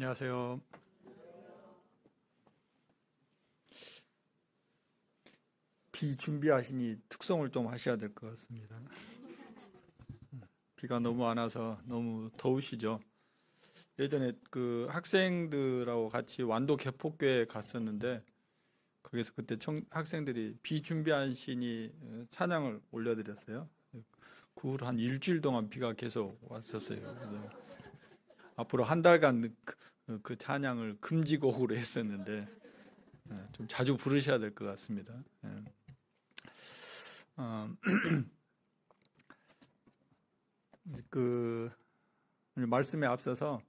안녕하세요. 비 준비하시니 특송을 좀 하셔야 될 것 같습니다. 비가 너무 안 와서 너무 더우시죠? 예전에 그 학생들하고 같이 완도 개폭교에 갔었는데 거기서 그때 학생들이 비 준비하시니 찬양을 올려드렸어요. 그 후로 한 일주일 동안 비가 계속 왔었어요. 그래서 앞으로 한 달간 그 찬양을 금지곡으로 했었는데 좀 자주 부르셔야 될 것 같습니다. 어, 그 말씀에 앞서서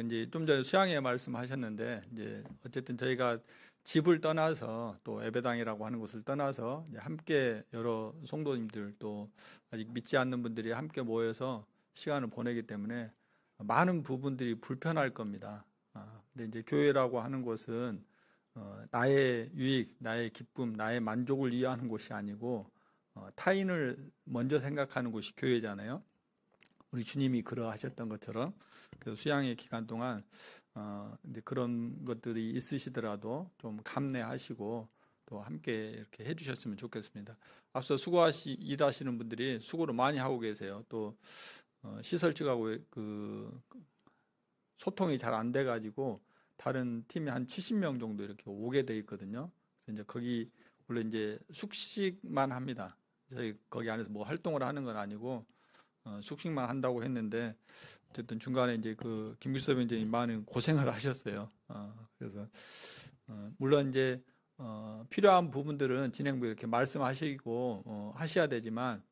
이제 좀 전에 수양회 말씀하셨는데 이제 어쨌든 저희가 집을 떠나서 또 예배당이라고 하는 곳을 떠나서 이제 함께 여러 성도님들 또 아직 믿지 않는 분들이 함께 모여서 시간을 보내기 때문에 많은 부분들이 불편할 겁니다. 근데 이제 교회라고 하는 곳은 나의 유익, 나의 기쁨, 나의 만족을 위하는 곳이 아니고 타인을 먼저 생각하는 곳이 교회잖아요. 우리 주님이 그러하셨던 것처럼 그래서 수양의 기간 동안 이제 그런 것들이 있으시더라도 좀 감내하시고 또 함께 이렇게 해주셨으면 좋겠습니다. 앞서 일하시는 분들이 수고를 많이 하고 계세요. 또 시설 측하고 그 소통이 잘 안 돼가지고 다른 팀이 한 70명 정도 이렇게 오게 돼 있거든요. 그래서 이제 거기 원래 이제 숙식만 합니다. 저희 거기 안에서 뭐 활동을 하는 건 아니고 숙식만 한다고 했는데 어쨌든 중간에 이제 그 김길섭 위원장님 많은 고생을 하셨어요. 그래서 물론 이제 필요한 부분들은 진행부 이렇게 말씀하시고 하셔야 되지만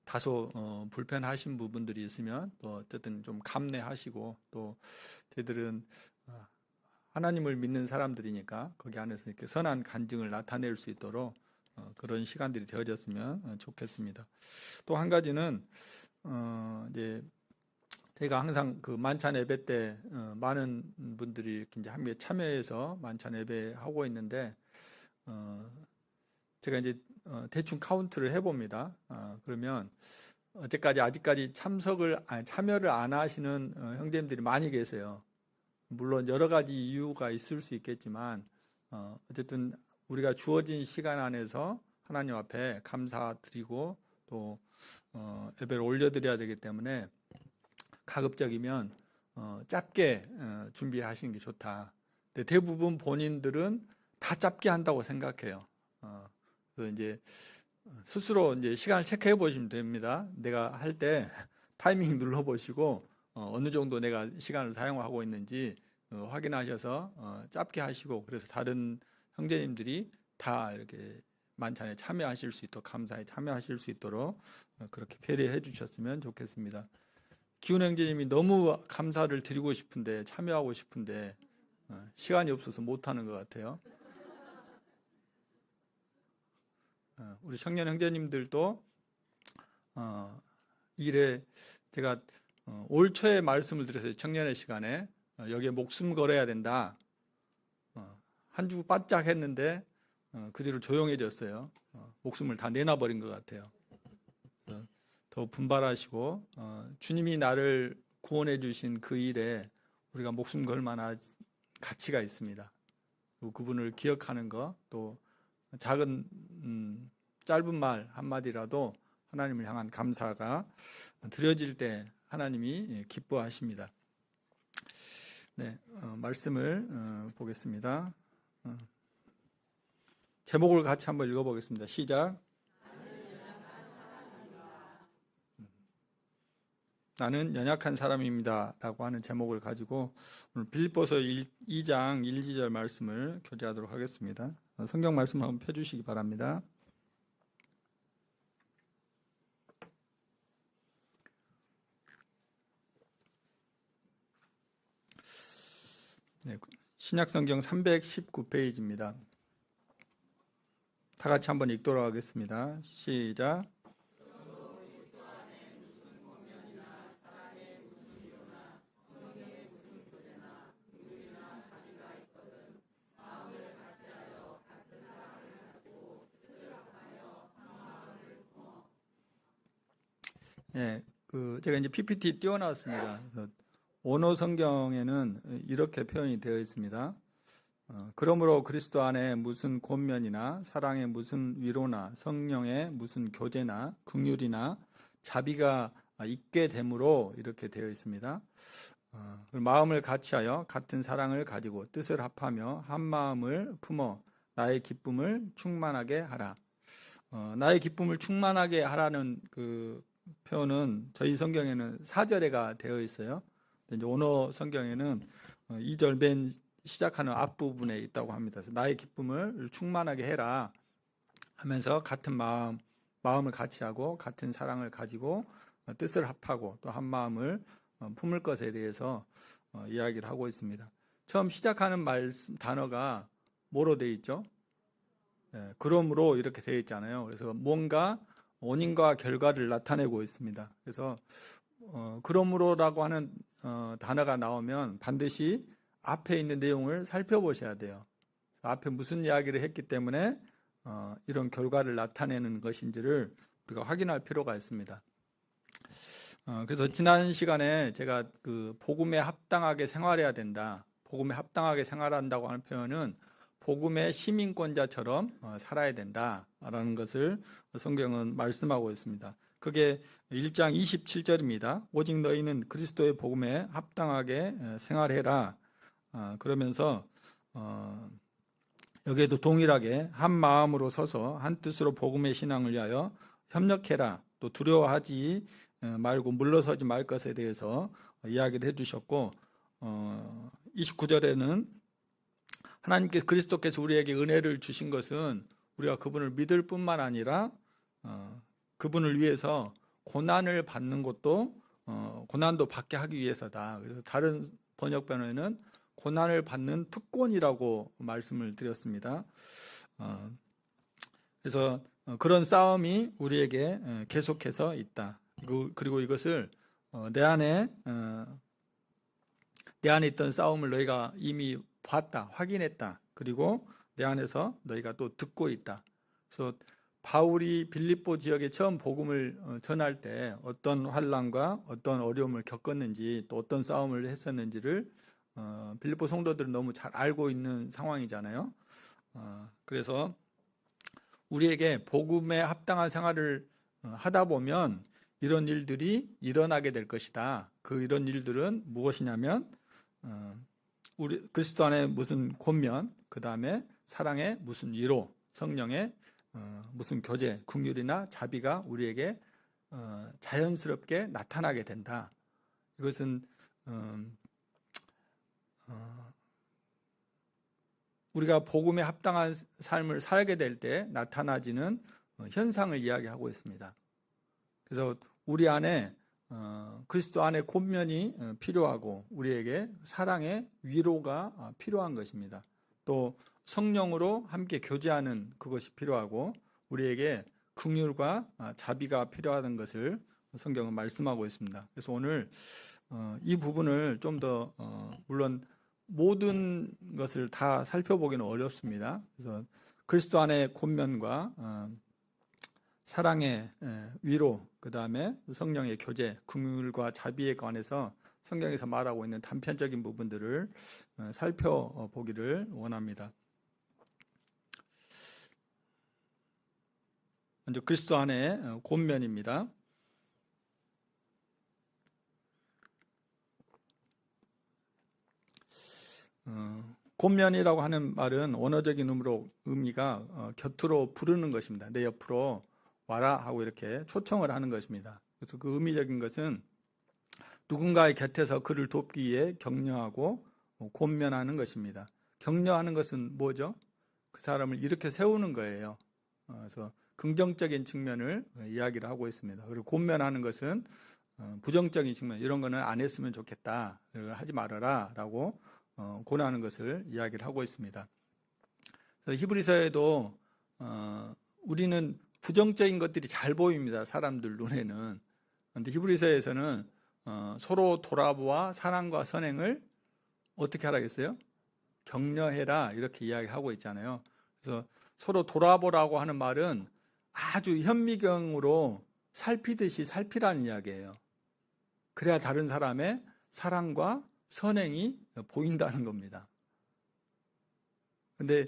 다소 불편하신 부분들이 있으면 또 어쨌든 좀 감내하시고 또 저희들은 하나님을 믿는 사람들이니까 거기 안에서 이렇게 선한 간증을 나타낼 수 있도록 그런 시간들이 되어졌으면 좋겠습니다. 또 한 가지는 이제 제가 항상 그 만찬 예배 때 많은 분들이 이렇게 이제 함께 참여해서 만찬 예배 하고 있는데 제가 이제 대충 카운트를 해봅니다. 그러면 아직까지 참여를 안 하시는 형제님들이 많이 계세요. 물론 여러 가지 이유가 있을 수 있겠지만 어쨌든 우리가 주어진 시간 안에서 하나님 앞에 감사드리고 또 예배를 올려드려야 되기 때문에 가급적이면 짧게 준비하시는 게 좋다. 근데 대부분 본인들은 다 짧게 한다고 생각해요. 그래서 이제 스스로 이제 시간을 체크해 보시면 됩니다. 내가 할 때 타이밍 눌러 보시고 어느 정도 내가 시간을 사용하고 있는지 확인하셔서 짧게 하시고 그래서 다른 형제님들이 다 이렇게 만찬에 참여하실 수 있도록 감사에 참여하실 수 있도록 그렇게 배려해 주셨으면 좋겠습니다. 기훈 형제님이 너무 감사를 드리고 싶은데 참여하고 싶은데 시간이 없어서 못하는 것 같아요. 우리 청년 형제님들도 일에 제가 올 초에 말씀을 드렸어요. 청년의 시간에 여기에 목숨 걸어야 된다. 한 주 바짝 했는데 그 뒤로 조용해졌어요. 목숨을 다 내놔버린 것 같아요. 더 분발하시고 주님이 나를 구원해 주신 그 일에 우리가 목숨 걸 만한 가치가 있습니다. 그분을 기억하는 것, 또 작은 짧은 말 한마디라도 하나님을 향한 감사가 드려질 때 하나님이 기뻐하십니다. 네, 말씀을 보겠습니다. 제목을 같이 한번 읽어보겠습니다. 시작. 나는 연약한 사람입니다. 라고 하는 제목을 가지고 오늘 빌립보서 2장 1, 2절 말씀을 교제하도록 하겠습니다. 성경 말씀 한번 펴주시기 바랍니다. 네, 신약성경 319페이지입니다. 다 같이 한번 읽도록 하겠습니다. 시작. 예, 제가 이제 PPT 띄워놨습니다. 그래서 원어 성경에는 이렇게 표현이 되어 있습니다. 그러므로 그리스도 안에 무슨 권면이나 사랑의 무슨 위로나 성령의 무슨 교제나 긍휼이나 자비가 있게 되므로 이렇게 되어 있습니다. 마음을 같이하여 같은 사랑을 가지고 뜻을 합하며 한 마음을 품어 나의 기쁨을 충만하게 하라. 나의 기쁨을 충만하게 하라는 그 표현은 저희 성경에는 4절에가 되어 있어요. 이제 원어 성경에는 2절 맨 시작하는 앞부분에 있다고 합니다. 그래서 나의 기쁨을 충만하게 해라 하면서 같은 마음을 같이 하고 같은 사랑을 가지고 뜻을 합하고 또 한 마음을 품을 것에 대해서 이야기를 하고 있습니다. 처음 시작하는 단어가 뭐로 되어 있죠? 그러므로 이렇게 되어 있잖아요. 그래서 뭔가 원인과 결과를 나타내고 있습니다. 그래서 그러므로라고 하는 단어가 나오면 반드시 앞에 있는 내용을 살펴보셔야 돼요. 앞에 무슨 이야기를 했기 때문에 이런 결과를 나타내는 것인지를 우리가 확인할 필요가 있습니다. 그래서 지난 시간에 제가 그 복음에 합당하게 생활해야 된다. 복음에 합당하게 생활한다고 하는 표현은 복음의 시민권자처럼 살아야 된다라는 것을 성경은 말씀하고 있습니다. 그게 1장 27절입니다. 오직 너희는 그리스도의 복음에 합당하게 생활해라. 그러면서 여기에도 동일하게 한 마음으로 서서 한 뜻으로 복음의 신앙을 위하여 협력해라. 또 두려워하지 말고 물러서지 말 것에 대해서 이야기를 해주셨고 29절에는 하나님께서 그리스도께서 우리에게 은혜를 주신 것은 우리가 그분을 믿을 뿐만 아니라 그분을 위해서 고난을 받는 것도 고난도 받게 하기 위해서다. 그래서 다른 번역본에는 고난을 받는 특권이라고 말씀을 드렸습니다. 그래서 그런 싸움이 우리에게 계속해서 있다. 그리고 이것을 내 안에 있던 싸움을 너희가 이미 봤다, 확인했다. 그리고 내 안에서 너희가 또 듣고 있다. 그래서 바울이 빌립보 지역에 처음 복음을 전할 때 어떤 환난과 어떤 어려움을 겪었는지 또 어떤 싸움을 했었는지를 빌립보 성도들은 너무 잘 알고 있는 상황이잖아요. 그래서 우리에게 복음에 합당한 생활을 하다 보면 이런 일들이 일어나게 될 것이다. 이런 일들은 무엇이냐면 우리 그리스도 안에 무슨 권면, 그 다음에 사랑의 무슨 위로, 성령의 무슨 교제, 긍휼이나 자비가 우리에게 자연스럽게 나타나게 된다. 이것은 우리가 복음에 합당한 삶을 살게 될 때 나타나지는 현상을 이야기하고 있습니다. 그래서 우리 안에 그리스도 안에 권면이 필요하고 우리에게 사랑의 위로가 필요한 것입니다. 또 성령으로 함께 교제하는 그것이 필요하고 우리에게 긍휼과 자비가 필요하다는 것을 성경은 말씀하고 있습니다. 그래서 오늘 이 부분을 좀 더 물론 모든 것을 다 살펴보기는 어렵습니다. 그래서 그리스도 안의 권면과 사랑의 위로, 그 다음에 성령의 교제, 긍휼과 자비에 관해서 성경에서 말하고 있는 단편적인 부분들을 살펴보기를 원합니다. 먼저 그리스도 안의 권면입니다. 권면이라고 하는 말은 원어적인 의미가 곁으로 부르는 것입니다. 내 옆으로 와라 하고 이렇게 초청을 하는 것입니다. 그래서 그 의미적인 것은 누군가의 곁에서 그를 돕기 위해 격려하고 권면하는 것입니다. 격려하는 것은 뭐죠? 그 사람을 이렇게 세우는 거예요. 그래서 긍정적인 측면을 이야기를 하고 있습니다. 그리고 권면하는 것은 부정적인 측면, 이런 거는 안 했으면 좋겠다, 하지 말아라 라고 권하는 것을 이야기를 하고 있습니다. 그래서 히브리서에도 우리는 부정적인 것들이 잘 보입니다. 사람들 눈에는. 그런데 히브리서에서는 서로 돌아보아 사랑과 선행을 어떻게 하라겠어요? 격려해라 이렇게 이야기하고 있잖아요. 그래서 서로 돌아보라고 하는 말은 아주 현미경으로 살피듯이 살피라는 이야기예요. 그래야 다른 사람의 사랑과 선행이 보인다는 겁니다. 근데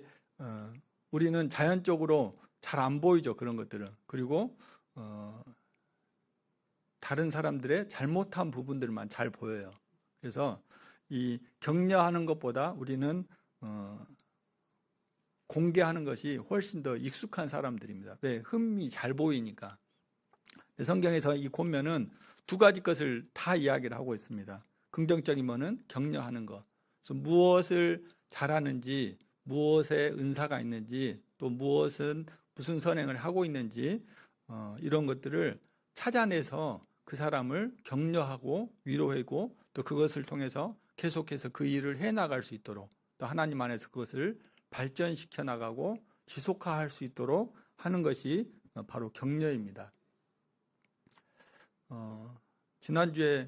우리는 자연적으로 잘 안 보이죠, 그런 것들은. 그리고 다른 사람들의 잘못한 부분들만 잘 보여요. 그래서 이 격려하는 것보다 우리는 공개하는 것이 훨씬 더 익숙한 사람들입니다. 왜? 흠이 잘 보이니까. 성경에서 이 권면은 두 가지 것을 다 이야기를 하고 있습니다. 긍정적인 면은 격려하는 것. 그래서 무엇을 잘하는지, 무엇에 은사가 있는지, 또 무슨 선행을 하고 있는지 이런 것들을 찾아내서 그 사람을 격려하고 위로하고 또 그것을 통해서 계속해서 그 일을 해나갈 수 있도록 또 하나님 안에서 그것을 발전시켜 나가고 지속화할 수 있도록 하는 것이 바로 격려입니다. 지난주에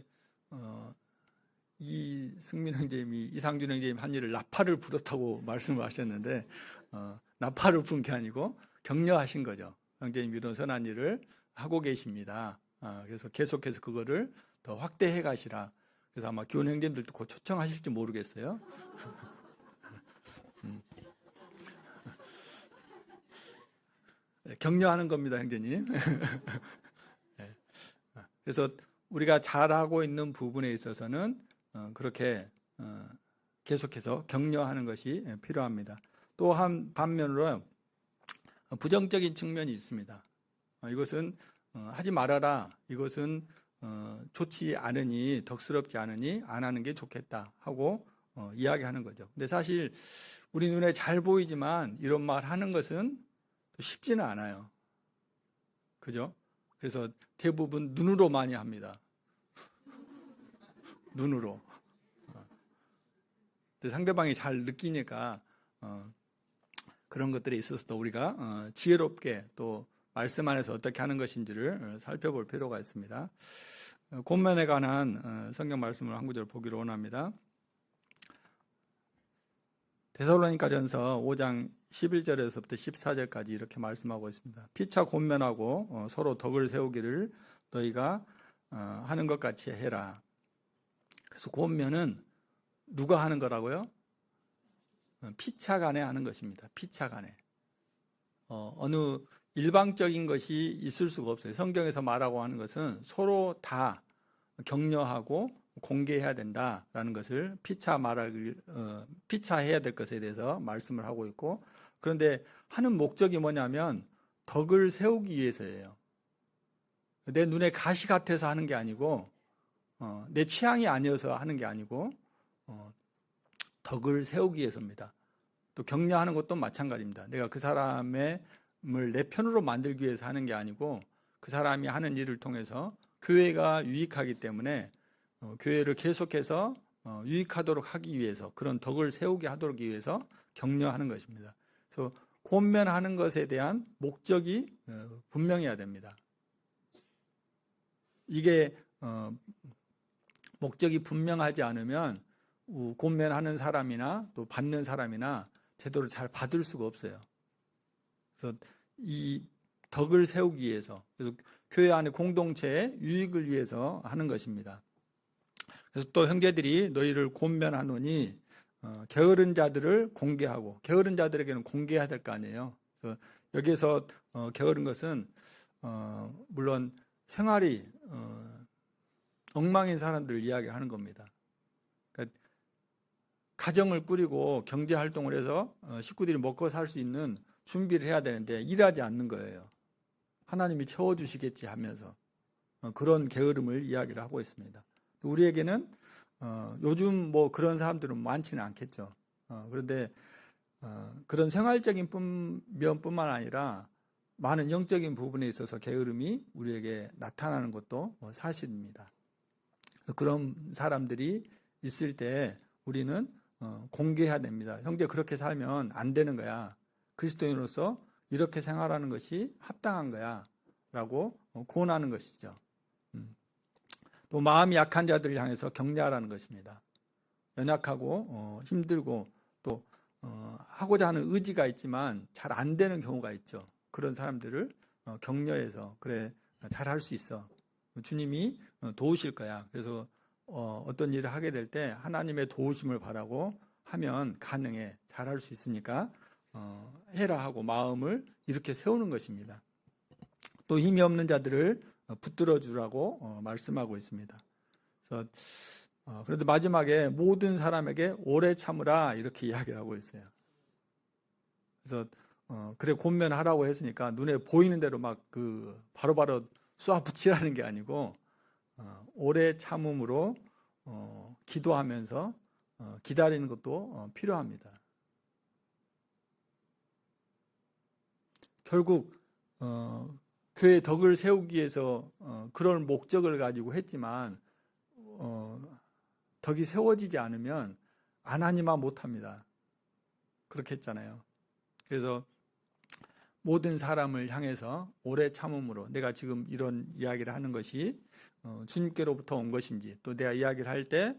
이승민 형제님이 이상준 형제님 한 일을 나팔을 불었다고 말씀을 하셨는데 나팔을 분 게 아니고 격려하신 거죠. 형제님 이런 선한 일을 하고 계십니다. 그래서 계속해서 그거를 더 확대해 가시라. 그래서 아마 교원 형제님들도 곧 초청하실지 모르겠어요. 격려하는 겁니다, 형제님. 그래서 우리가 잘하고 있는 부분에 있어서는 그렇게 계속해서 격려하는 것이 필요합니다. 또 한 반면으로 부정적인 측면이 있습니다. 이것은 하지 말아라. 이것은 좋지 않으니, 덕스럽지 않으니 안 하는 게 좋겠다 하고 이야기하는 거죠. 근데 사실 우리 눈에 잘 보이지만 이런 말 하는 것은 쉽지는 않아요. 그죠? 그래서 대부분 눈으로 많이 합니다. 눈으로. 상대방이 잘 느끼니까 그런 것들에 있어서도 우리가 지혜롭게 또 말씀 안에서 어떻게 하는 것인지를 살펴볼 필요가 있습니다. 권면에 관한 성경 말씀을 한 구절 보기로 원합니다. 데살로니가전서 5장 11절에서부터 14절까지 이렇게 말씀하고 있습니다. 피차 권면하고 서로 덕을 세우기를 너희가 하는 것 같이 해라. 그래서 권면은 누가 하는 거라고요? 피차 간에 하는 것입니다. 피차 간에. 어느 일방적인 것이 있을 수가 없어요. 성경에서 말하고 하는 것은 서로 다 격려하고 공개해야 된다라는 것을 피차해야 될 것에 대해서 말씀을 하고 있고, 그런데 하는 목적이 뭐냐면 덕을 세우기 위해서예요. 내 눈에 가시 같아서 하는 게 아니고 내 취향이 아니어서 하는 게 아니고 덕을 세우기 위해서입니다. 또 격려하는 것도 마찬가지입니다. 내가 그 사람을 내 편으로 만들기 위해서 하는 게 아니고 그 사람이 하는 일을 통해서 교회가 유익하기 때문에 교회를 계속해서 유익하도록 하기 위해서, 그런 덕을 세우게 하도록 위해서 격려하는 것입니다. 그래서 권면하는 것에 대한 목적이 분명해야 됩니다. 이게 목적이 분명하지 않으면 권면하는 사람이나 또 받는 사람이나 제대로 잘 받을 수가 없어요. 그래서 이 덕을 세우기 위해서, 그래서 교회 안의 공동체의 유익을 위해서 하는 것입니다. 그래서 또 형제들이 너희를 권면하노니 게으른 자들을 공개하고, 게으른 자들에게는 공개해야 될 거 아니에요. 그래서 여기에서 게으른 것은 물론 생활이 엉망인 사람들을 이야기하는 겁니다. 그러니까 가정을 꾸리고 경제활동을 해서 식구들이 먹고 살 수 있는 준비를 해야 되는데 일하지 않는 거예요. 하나님이 채워주시겠지 하면서 그런 게으름을 이야기를 하고 있습니다. 우리에게는 요즘 뭐 그런 사람들은 많지는 않겠죠. 그런데 그런 생활적인 면뿐만 아니라 많은 영적인 부분에 있어서 게으름이 우리에게 나타나는 것도 사실입니다. 그런 사람들이 있을 때 우리는 공개해야 됩니다. 형제, 그렇게 살면 안 되는 거야. 그리스도인으로서 이렇게 생활하는 것이 합당한 거야 라고 권하는 것이죠. 또 마음이 약한 자들을 향해서 격려하라는 것입니다. 연약하고 힘들고 또 하고자 하는 의지가 있지만 잘 안 되는 경우가 있죠. 그런 사람들을 격려해서 그래, 잘할 수 있어. 주님이 도우실 거야. 그래서 어떤 일을 하게 될 때 하나님의 도우심을 바라고 하면 가능해, 잘할 수 있으니까 해라 하고 마음을 이렇게 세우는 것입니다. 또 힘이 없는 자들을 붙들어 주라고 말씀하고 있습니다. 그래서 그래도 마지막에 모든 사람에게 오래 참으라 이렇게 이야기를 하고 있어요. 그래서 그래 권면하라고 했으니까 눈에 보이는 대로 막 바로바로 쏴 붙이라는 게 아니고 오래 참음으로 기도하면서 기다리는 것도 필요합니다. 결국 교회 덕을 세우기 위해서 그런 목적을 가지고 했지만 덕이 세워지지 않으면 안 하니만 못합니다. 그렇게 했잖아요. 그래서 모든 사람을 향해서 오래 참음으로 내가 지금 이런 이야기를 하는 것이 주님께로부터 온 것인지, 또 내가 이야기를 할 때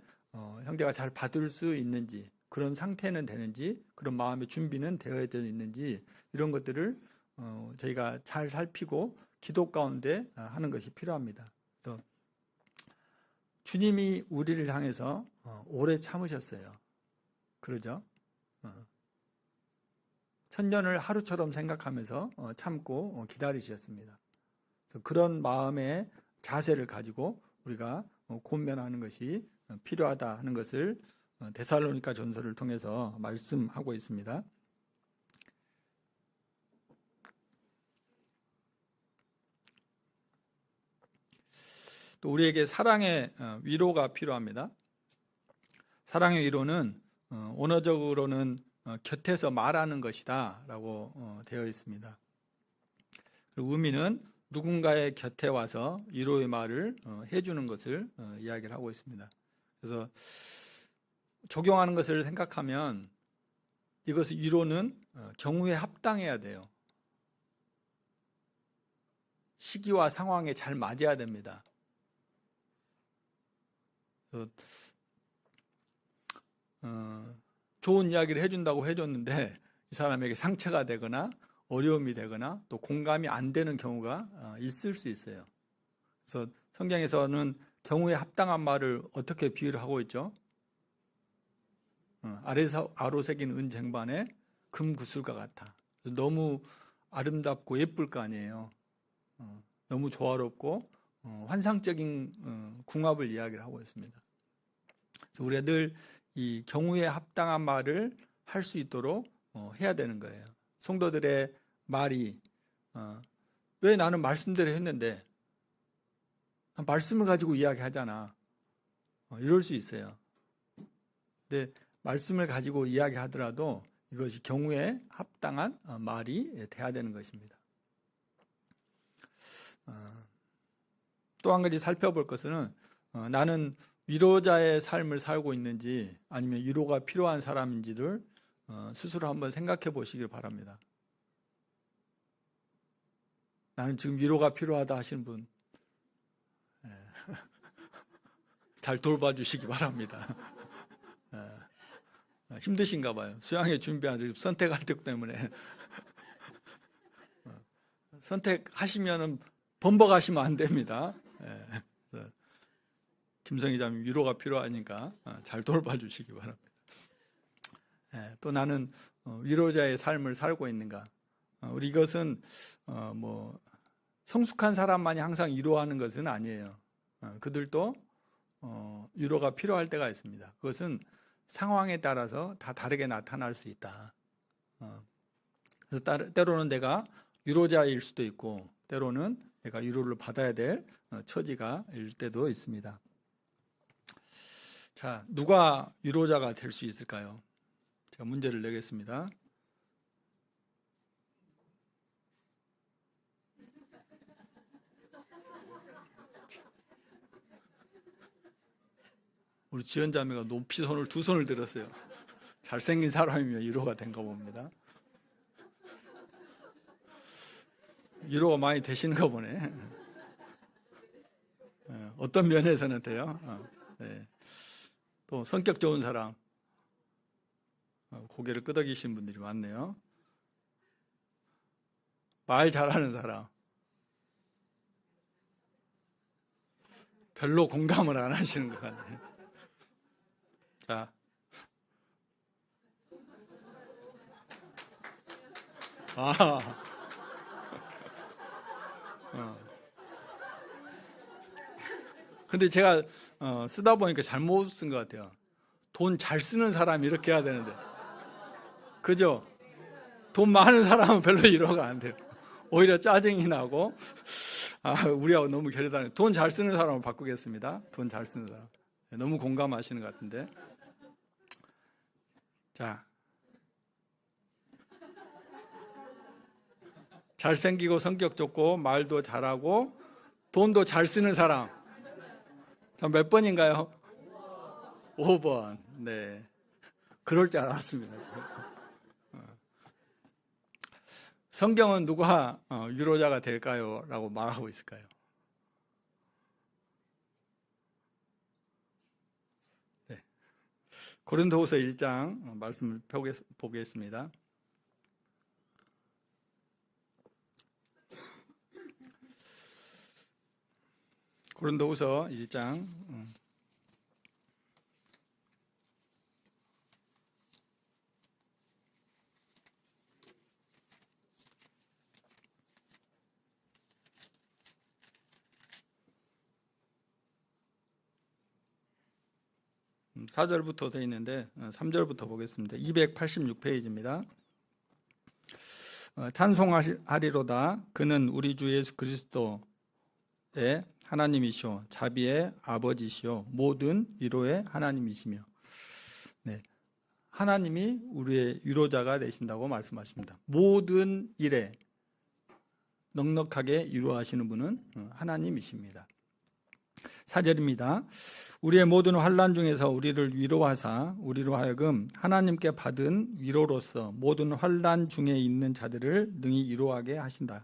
형제가 잘 받을 수 있는지, 그런 상태는 되는지, 그런 마음의 준비는 되어 있는지, 이런 것들을 저희가 잘 살피고 기도 가운데 하는 것이 필요합니다. 또 주님이 우리를 향해서 오래 참으셨어요. 그러죠? 천년을 하루처럼 생각하면서 참고 기다리셨습니다. 그런 마음의 자세를 가지고 우리가 권면하는 것이 필요하다 하는 것을 데살로니가 전서를 통해서 말씀하고 있습니다. 또 우리에게 사랑의 위로가 필요합니다. 사랑의 위로는 언어적으로는 곁에서 말하는 것이다 라고 되어 있습니다. 그리고 의미는 누군가의 곁에 와서 위로의 말을 해주는 것을 이야기를 하고 있습니다. 그래서 적용하는 것을 생각하면 이것의 위로는 경우에 합당해야 돼요. 시기와 상황에 잘 맞아야 됩니다. 좋은 이야기를 해준다고 해줬는데 이 사람에게 상처가 되거나 어려움이 되거나 또 공감이 안 되는 경우가 있을 수 있어요. 그래서 성경에서는 경우에 합당한 말을 어떻게 비유를 하고 있죠? 아로 새긴 은쟁반에 금구슬과 같아. 너무 아름답고 예쁠 거 아니에요. 너무 조화롭고 환상적인 궁합을 이야기를 하고 있습니다. 우리가 늘 이 경우에 합당한 말을 할 수 있도록 해야 되는 거예요. 성도들의 말이 왜 나는 말씀대로 했는데 말씀을 가지고 이야기하잖아. 이럴 수 있어요. 근데 말씀을 가지고 이야기하더라도 이것이 경우에 합당한 말이 돼야 되는 것입니다. 또 한 가지 살펴볼 것은 나는 위로자의 삶을 살고 있는지 아니면 위로가 필요한 사람인지를 스스로 한번 생각해 보시길 바랍니다. 나는 지금 위로가 필요하다 하시는 분 잘 돌봐주시기 바랍니다. 힘드신가 봐요. 수양회 준비하는 선택할 때 때문에 선택하시면 번복하시면 안 됩니다. 김성희 자매 위로가 필요하니까 잘 돌봐주시기 바랍니다. 또 나는 위로자의 삶을 살고 있는가? 우리 이것은 뭐 성숙한 사람만이 항상 위로하는 것은 아니에요. 그들도 위로가 필요할 때가 있습니다. 그것은 상황에 따라서 다 다르게 나타날 수 있다. 그래서 때로는 내가 위로자일 수도 있고 때로는 내가 위로를 받아야 될 처지가 일 때도 있습니다. 자, 누가 위로자가 될 수 있을까요? 제가 문제를 내겠습니다. 우리 지연자매가 높이 두 손을 들었어요. 잘생긴 사람이면 위로가 된가 봅니다. 위로가 많이 되시는가 보네. 어떤 면에서는 돼요. 네. 또 성격 좋은 사람, 고개를 끄덕이신 분들이 많네요. 말 잘하는 사람, 별로 공감을 안 하시는 것 같아요. 자, 아, 근데 제가 쓰다 보니까 잘못 쓴 것 같아요. 돈 잘 쓰는 사람이 이렇게 해야 되는데, 그죠? 돈 많은 사람은 별로 이러가 안 돼요. 오히려 짜증이 나고, 우리하고 너무 결여다네. 돈 잘 쓰는 사람을 바꾸겠습니다. 돈 잘 쓰는 사람. 너무 공감하시는 것 같은데. 자, 잘생기고 성격 좋고 말도 잘하고 돈도 잘 쓰는 사람. 자, 몇 번인가요? 5번. 네. 그럴 줄 알았습니다. 성경은 누가 위로자가 될까요? 라고 말하고 있을까요? 네. 고린도후서 1장 말씀을 보겠습니다. 고린도후서 1장 4절부터 되어 있는데 3절부터 보겠습니다. 286페이지입니다. 찬송하리로다. 그는 우리 주 예수 그리스도의 하나님이시오 자비의 아버지시오 모든 위로의 하나님이시며. 네, 하나님이 우리의 위로자가 되신다고 말씀하십니다. 모든 일에 넉넉하게 위로하시는 분은 하나님이십니다. 4절입니다. 우리의 모든 환난 중에서 우리를 위로하사 우리로 하여금 하나님께 받은 위로로서 모든 환난 중에 있는 자들을 능히 위로하게 하신다.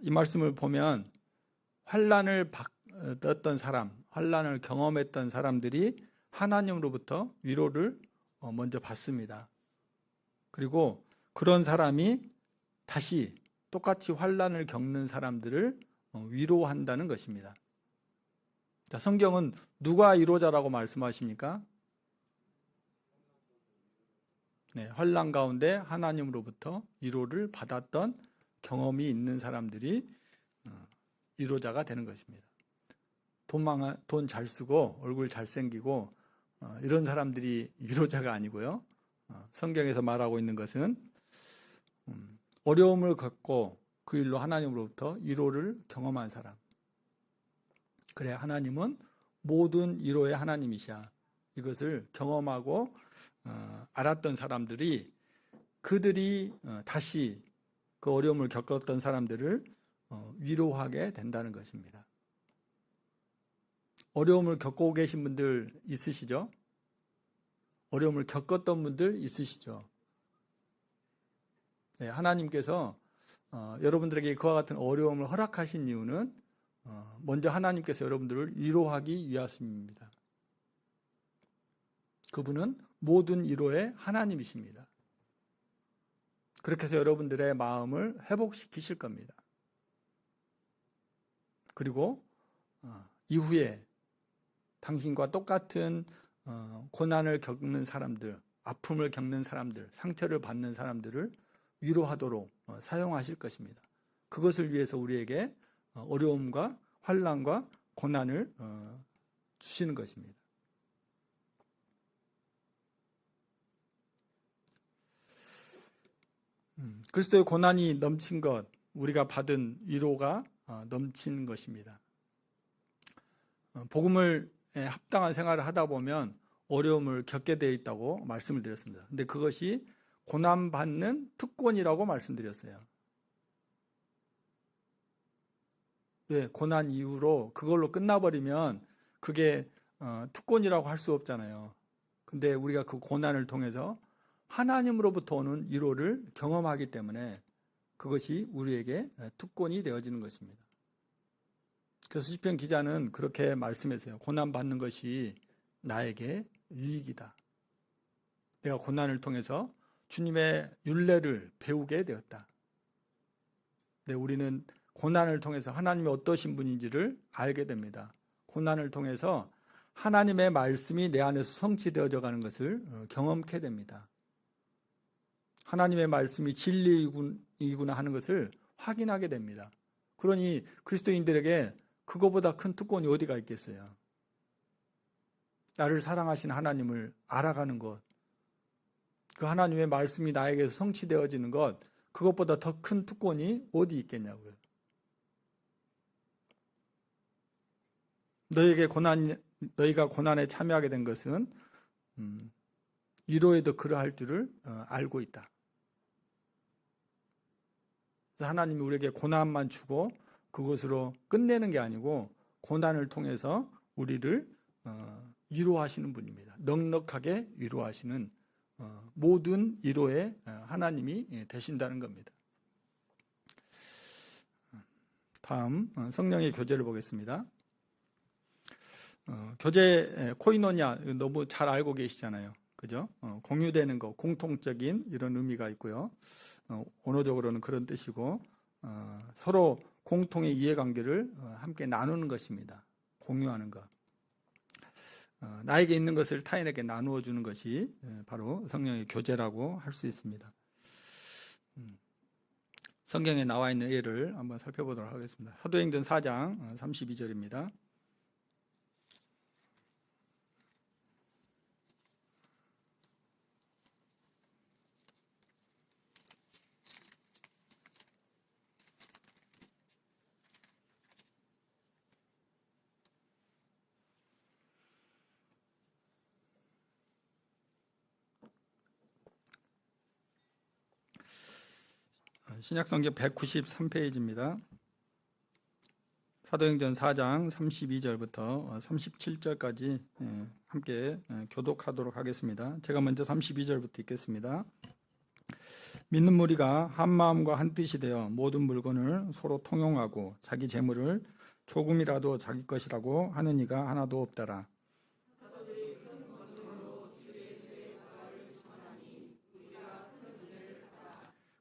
이 말씀을 보면 환난을 받았던 사람, 환난을 경험했던 사람들이 하나님으로부터 위로를 먼저 받습니다. 그리고 그런 사람이 다시 똑같이 환난을 겪는 사람들을 위로한다는 것입니다. 자, 성경은 누가 위로자라고 말씀하십니까? 네, 환난 가운데 하나님으로부터 위로를 받았던 경험이 있는 사람들이 위로자가 되는 것입니다. 돈 잘 쓰고 얼굴 잘생기고 이런 사람들이 위로자가 아니고요. 성경에서 말하고 있는 것은 어려움을 겪고 그 일로 하나님으로부터 위로를 경험한 사람. 그래, 하나님은 모든 위로의 하나님이시야. 이것을 경험하고 알았던 사람들이 그들이 다시 그 어려움을 겪었던 사람들을 위로하게 된다는 것입니다. 어려움을 겪고 계신 분들 있으시죠? 어려움을 겪었던 분들 있으시죠? 네, 하나님께서 여러분들에게 그와 같은 어려움을 허락하신 이유는 먼저 하나님께서 여러분들을 위로하기 위하심입니다. 그분은 모든 위로의 하나님이십니다. 그렇게 해서 여러분들의 마음을 회복시키실 겁니다. 그리고 이후에 당신과 똑같은 고난을 겪는 사람들, 아픔을 겪는 사람들, 상처를 받는 사람들을 위로하도록 사용하실 것입니다. 그것을 위해서 우리에게 어려움과 환난과 고난을 주시는 것입니다. 그리스도의 고난이 넘친 것, 우리가 받은 위로가 넘치는 것입니다. 복음을 합당한 생활을 하다 보면 어려움을 겪게 되어 있다고 말씀을 드렸습니다. 근데 그것이 고난받는 특권이라고 말씀드렸어요. 왜? 고난 이후로 그걸로 끝나버리면 그게 특권이라고 할 수 없잖아요. 근데 우리가 그 고난을 통해서 하나님으로부터 오는 위로를 경험하기 때문에 그것이 우리에게 특권이 되어지는 것입니다. 그래서 시편 기자는 그렇게 말씀했어요. 고난받는 것이 나에게 유익이다. 내가 고난을 통해서 주님의 율례를 배우게 되었다. 네, 우리는 고난을 통해서 하나님이 어떠신 분인지를 알게 됩니다. 고난을 통해서 하나님의 말씀이 내 안에서 성취되어져 가는 것을 경험케 됩니다. 하나님의 말씀이 진리이구나 하는 것을 확인하게 됩니다. 그러니 그리스도인들에게 그거보다 큰 특권이 어디가 있겠어요? 나를 사랑하신 하나님을 알아가는 것, 그 하나님의 말씀이 나에게서 성취되어지는 것, 그것보다 더 큰 특권이 어디 있겠냐고요. 너희가 고난에 참여하게 된 것은 위로에도 그러할 줄을 알고 있다. 하나님이 우리에게 고난만 주고 그것으로 끝내는 게 아니고 고난을 통해서 우리를 위로하시는 분입니다. 넉넉하게 위로하시는 모든 위로의 하나님이 되신다는 겁니다. 다음 성령의 교제를 보겠습니다. 교제 코이노냐 너무 잘 알고 계시잖아요. 그죠? 공유되는 것, 공통적인 이런 의미가 있고요. 언어적으로는 그런 뜻이고 서로 공통의 이해관계를 함께 나누는 것입니다. 공유하는 것. 나에게 있는 것을 타인에게 나누어 주는 것이 바로 성령의 교제라고 할 수 있습니다. 성경에 나와 있는 예를 한번 살펴보도록 하겠습니다. 사도행전 4장 32절입니다. 신약성경 193페이지입니다. 사도행전 4장 32절부터 37절까지 함께 교독하도록 하겠습니다. 제가 먼저 32절부터 읽겠습니다. 믿는 무리가 한 마음과 한 뜻이 되어 모든 물건을 서로 통용하고 자기 재물을 조금이라도 자기 것이라고 하는 이가 하나도 없더라.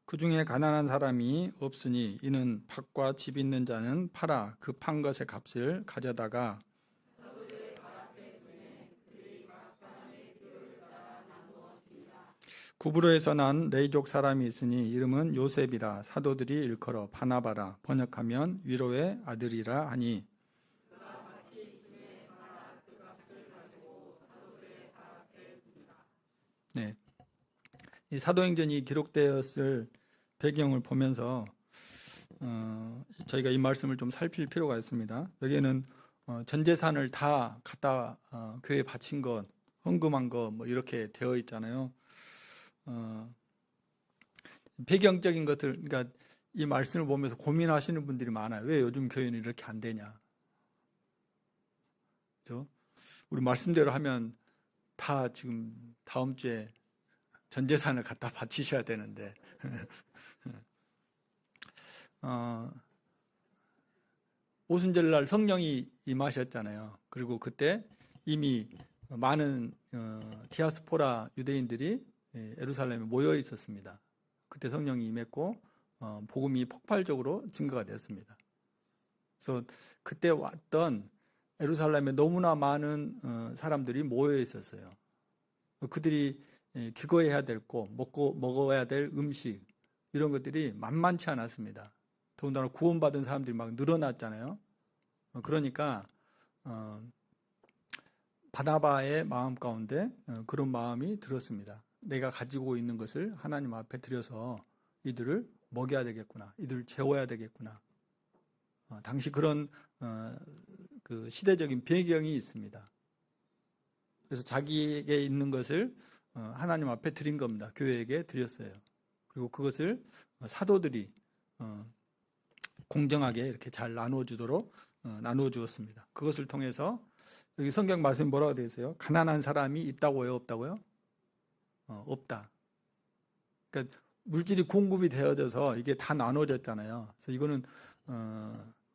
그 중에 가난한 사람이 없으니 이는 밭과 집 있는 자는 팔아 그 판 것의 값을 가져다가 구브로에서 난 레이족 사람이 있으니 이름은 요셉이라 사도들이 일컬어 바나바라 번역하면 위로의 아들이라 하니 네. 이 사도행전이 기록되었을 배경을 보면서 저희가 이 말씀을 좀 살필 필요가 있습니다. 여기에는 전 재산을 다 갖다 교회에 바친 것, 헌금한 것 뭐 이렇게 되어 있잖아요. 배경적인 것들, 그러니까 이 말씀을 보면서 고민하시는 분들이 많아요. 왜 요즘 교회는 이렇게 안 되냐? 그렇죠? 우리 말씀대로 하면 다 지금 다음 주에 전 재산을 갖다 바치셔야 되는데 오순절날 성령이 임하셨잖아요. 그리고 그때 이미 많은 디아스포라 유대인들이 예루살렘에 모여 있었습니다. 그때 성령이 임했고 복음이 폭발적으로 증거가 됐습니다. 그래서 그때 왔던 예루살렘에 너무나 많은 사람들이 모여 있었어요. 그들이 기거해야 될 거, 먹어야 될 음식 이런 것들이 만만치 않았습니다. 더군다나 구원받은 사람들이 막 늘어났잖아요. 그러니까 바나바의 마음 가운데 그런 마음이 들었습니다. 내가 가지고 있는 것을 하나님 앞에 드려서 이들을 먹여야 되겠구나, 이들을 재워야 되겠구나. 당시 그런 그 시대적인 배경이 있습니다. 그래서 자기에게 있는 것을 하나님 앞에 드린 겁니다. 교회에게 드렸어요. 그리고 그것을 사도들이 공정하게 이렇게 잘 나누어 주었습니다. 그것을 통해서 여기 성경 말씀이 뭐라고 되어 있어요? 가난한 사람이 있다고요, 없다고요? 없다. 그러니까 물질이 공급이 되어져서 이게 다 나눠졌잖아요. 그래서 이거는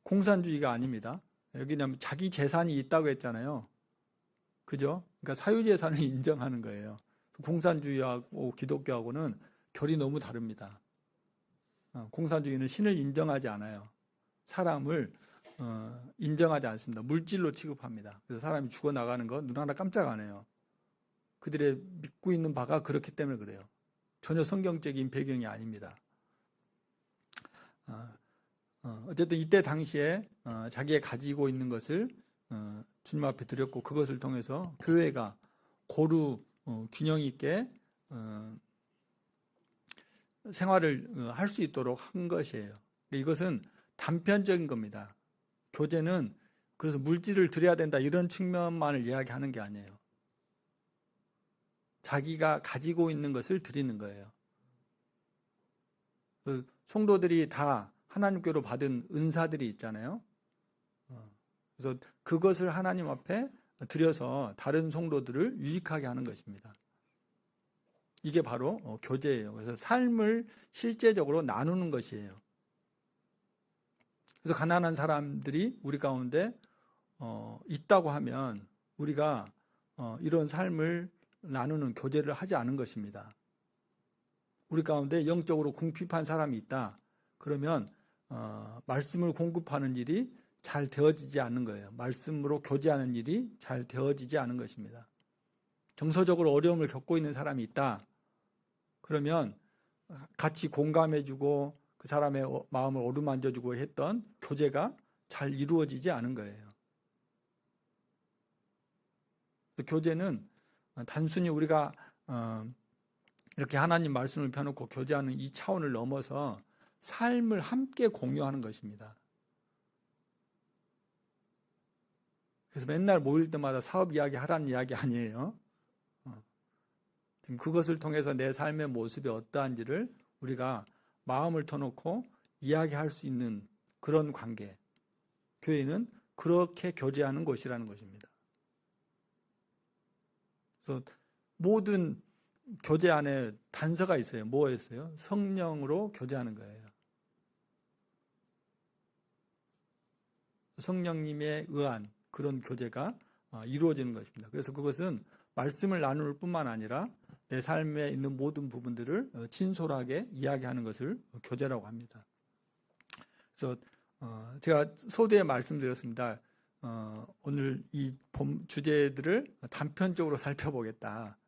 공산주의가 아닙니다. 여기는 자기 재산이 있다고 했잖아요. 그죠? 그러니까 사유재산을 인정하는 거예요. 공산주의하고 기독교하고는 결이 너무 다릅니다. 공산주의는 신을 인정하지 않아요. 사람을 인정하지 않습니다. 물질로 취급합니다. 그래서 사람이 죽어나가는 거 눈 하나 깜짝 안 해요. 그들의 믿고 있는 바가 그렇기 때문에 그래요. 전혀 성경적인 배경이 아닙니다. 어쨌든 이때 당시에 자기가 가지고 있는 것을 주님 앞에 드렸고, 그것을 통해서 교회가 고루 균형 있게 생활을 할 수 있도록 한 것이에요. 이것은 단편적인 겁니다. 교제는 그래서 물질을 드려야 된다 이런 측면만을 이야기하는 게 아니에요. 자기가 가지고 있는 것을 드리는 거예요. 성도들이 다 하나님께로 받은 은사들이 있잖아요. 그래서 그것을 하나님 앞에 드려서 다른 성도들을 유익하게 하는 것입니다. 이게 바로 교제예요. 그래서 삶을 실제적으로 나누는 것이에요. 그래서 가난한 사람들이 우리 가운데 있다고 하면 우리가 이런 삶을 나누는 교제를 하지 않은 것입니다. 우리 가운데 영적으로 궁핍한 사람이 있다. 그러면 말씀을 공급하는 일이 잘 되어지지 않는 거예요. 말씀으로 교제하는 일이 잘 되어지지 않은 것입니다. 정서적으로 어려움을 겪고 있는 사람이 있다. 그러면 같이 공감해주고 그 사람의 마음을 어루만져주고 했던 교제가 잘 이루어지지 않은 거예요. 교제는 단순히 우리가 이렇게 하나님 말씀을 펴놓고 교제하는 이 차원을 넘어서 삶을 함께 공유하는 것입니다. 그래서 맨날 모일 때마다 사업 이야기 하라는 이야기 아니에요. 그것을 통해서 내 삶의 모습이 어떠한지를 우리가 마음을 터놓고 이야기할 수 있는 그런 관계. 교회는 그렇게 교제하는 곳이라는 것입니다. 그래서 모든 교제 안에 단서가 있어요. 뭐였어요? 성령으로 교제하는 거예요. 성령님에 의한 그런 교제가 이루어지는 것입니다. 그래서 그것은 말씀을 나눌 뿐만 아니라 내 삶에 있는 모든 부분들을 진솔하게 이야기하는 것을 교제라고 합니다. 그래서 제가 서두에 말씀드렸습니다. 오늘 이 주제들을 단편적으로 살펴보겠다.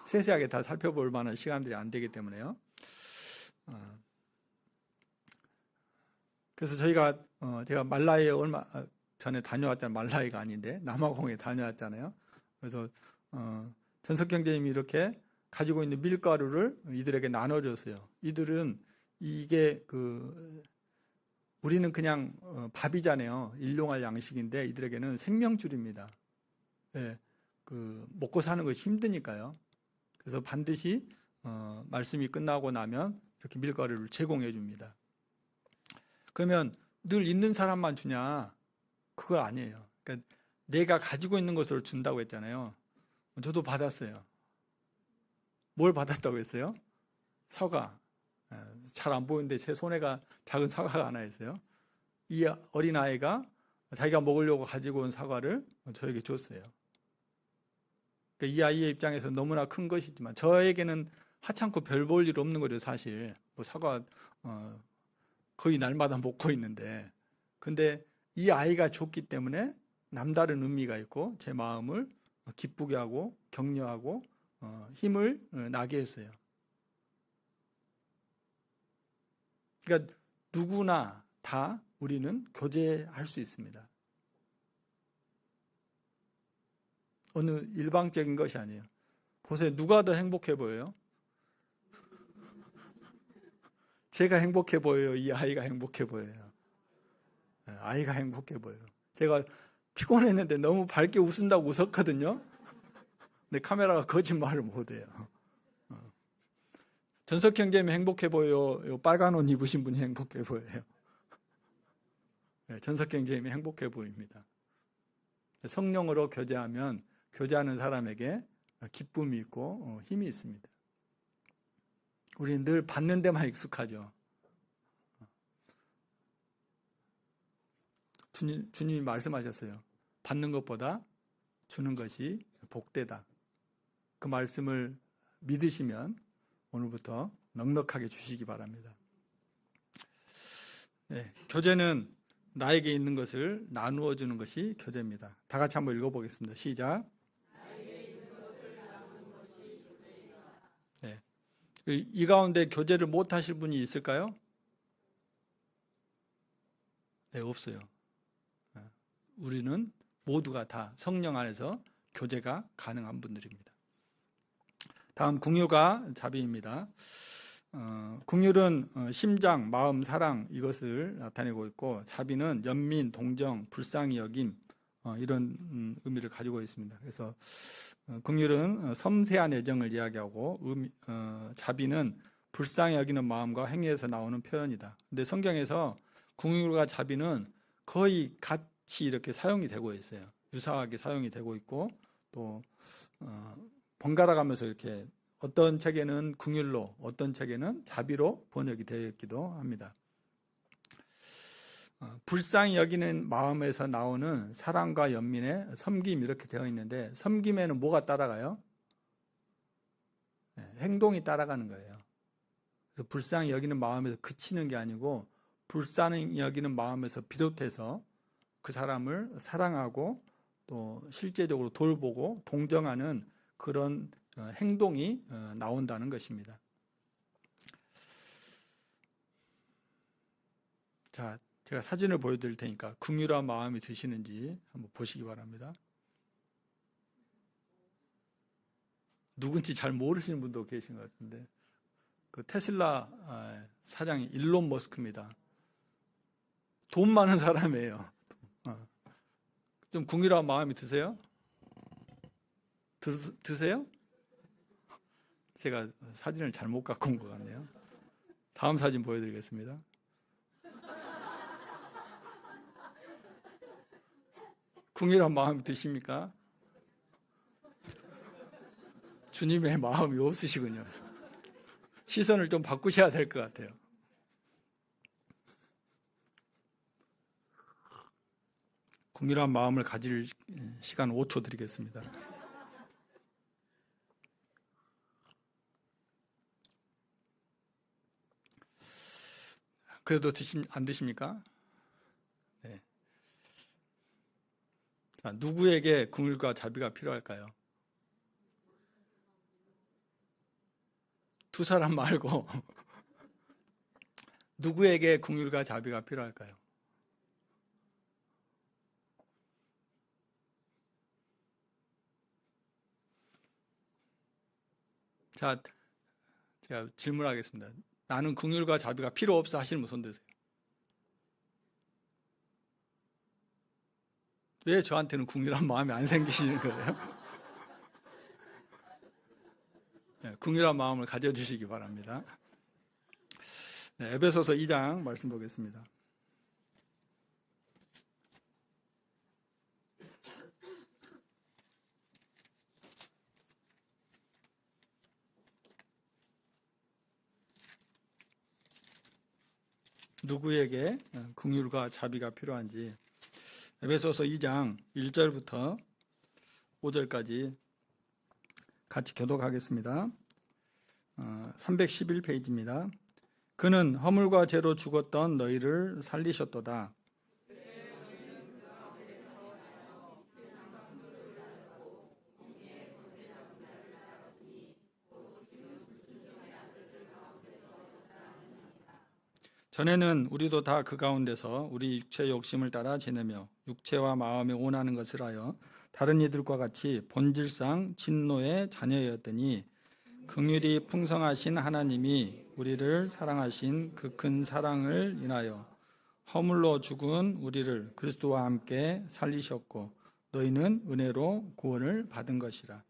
세세하게 다 살펴볼 만한 시간들이 안 되기 때문에요. 그래서 제가 말라이에 얼마 전에 다녀왔잖아요. 말라이가 아닌데 남아공에 다녀왔잖아요. 그래서 전석 형제님이 이렇게 가지고 있는 밀가루를 이들에게 나눠줬어요. 이들은 이게 우리는 그냥 밥이잖아요. 일용할 양식인데 이들에게는 생명줄입니다. 예, 먹고 사는 것이 힘드니까요. 그래서 반드시 말씀이 끝나고 나면 이렇게 밀가루를 제공해 줍니다. 그러면 늘 있는 사람만 주냐? 그거 아니에요. 그러니까 내가 가지고 있는 것으로 준다고 했잖아요. 저도 받았어요. 뭘 받았다고 했어요? 사과. 잘 안 보이는데 제 손에가 작은 사과가 하나 있어요. 이 어린아이가 자기가 먹으려고 가지고 온 사과를 저에게 줬어요. 그러니까 이 아이의 입장에서 너무나 큰 것이지만 저에게는 하찮고 별 볼 일 없는 거죠. 사실 사과 거의 날마다 먹고 있는데, 근데 이 아이가 줬기 때문에 남다른 의미가 있고 제 마음을 기쁘게 하고 격려하고 힘을 나게 했어요. 그러니까 누구나 다 우리는 교제할 수 있습니다. 어느 일방적인 것이 아니에요. 보세요. 누가 더 행복해 보여요? 제가 행복해 보여요? 이 아이가 행복해 보여요? 아이가 행복해 보여요. 제가 피곤했는데 너무 밝게 웃은다고 웃었거든요. 근데 카메라가 거짓말을 못해요. 전석 형제님이 행복해 보여요? 빨간 옷 입으신 분이 행복해 보여요? 전석 형제님이 행복해 보입니다. 성령으로 교제하면 교제하는 사람에게 기쁨이 있고 힘이 있습니다. 우리는 늘 받는 데만 익숙하죠. 주님이 말씀하셨어요. 받는 것보다 주는 것이 복되다. 그 말씀을 믿으시면 오늘부터 넉넉하게 주시기 바랍니다. 네, 교제는 나에게 있는 것을 나누어 주는 것이 교제입니다. 다 같이 한번 읽어보겠습니다. 시작. 네. 이 가운데 교제를 못 하실 분이 있을까요? 네, 없어요. 우리는 모두가 다 성령 안에서 교제가 가능한 분들입니다. 다음 궁유가 자비입니다. 궁율은 심장, 마음, 사랑 이것을 나타내고 있고, 자비는 연민, 동정, 불쌍히 여김 이런 의미를 가지고 있습니다. 그래서 궁율은 섬세한 애정을 이야기하고, 자비는 불쌍히 여기는 마음과 행위에서 나오는 표현이다. 근데 성경에서 궁율과 자비는 거의 같이 이렇게 사용이 되고 있어요. 유사하게 사용이 되고 있고, 또 번갈아 가면서 이렇게 어떤 책에는 긍휼로, 어떤 책에는 자비로 번역이 되어 있기도 합니다. 불쌍히 여기는 마음에서 나오는 사랑과 연민의 섬김 이렇게 되어 있는데, 섬김에는 뭐가 따라가요? 행동이 따라가는 거예요. 그래서 불쌍히 여기는 마음에서 그치는 게 아니고, 불쌍히 여기는 마음에서 비롯해서 그 사람을 사랑하고 또 실제적으로 돌보고 동정하는 그런 행동이 나온다는 것입니다. 자, 제가 사진을 보여드릴 테니까 긍휼한 마음이 드시는지 한번 보시기 바랍니다. 누군지 잘 모르시는 분도 계신 것 같은데, 그 테슬라 사장이 일론 머스크입니다. 돈 많은 사람이에요. 좀 긍휼한 마음이 드세요? 드세요? 제가 사진을 잘못 갖고 온 것 같네요. 다음 사진 보여드리겠습니다. 긍휼한 마음이 드십니까? 주님의 마음이 없으시군요. 시선을 좀 바꾸셔야 될 것 같아요. 긍휼한 마음을 가질 시간 5초 드리겠습니다. 그래도 안 드십니까? 네. 자, 누구에게 긍휼과 자비가 필요할까요? 두 사람 말고 누구에게 긍휼과 자비가 필요할까요? 자, 제가 질문하겠습니다. 나는 긍휼과 자비가 필요 없어 하시는 분 손 드세요. 왜 저한테는 긍휼한 마음이 안 생기시는 거예요? 네, 긍휼한 마음을 가져주시기 바랍니다. 네, 에베소서 2장 말씀 보겠습니다. 누구에게 긍휼과 자비가 필요한지, 에베소서 2장 1절부터 5절까지 같이 교독하겠습니다. 311페이지입니다. 그는 허물과 죄로 죽었던 너희를 살리셨도다. 전에는 우리도 다 그 가운데서 우리 육체의 욕심을 따라 지내며 육체와 마음에 원하는 것을 하여 다른 이들과 같이 본질상 진노의 자녀였더니 긍휼이 풍성하신 하나님이 우리를 사랑하신 그 큰 사랑을 인하여 허물로 죽은 우리를 그리스도와 함께 살리셨고 너희는 은혜로 구원을 받은 것이라.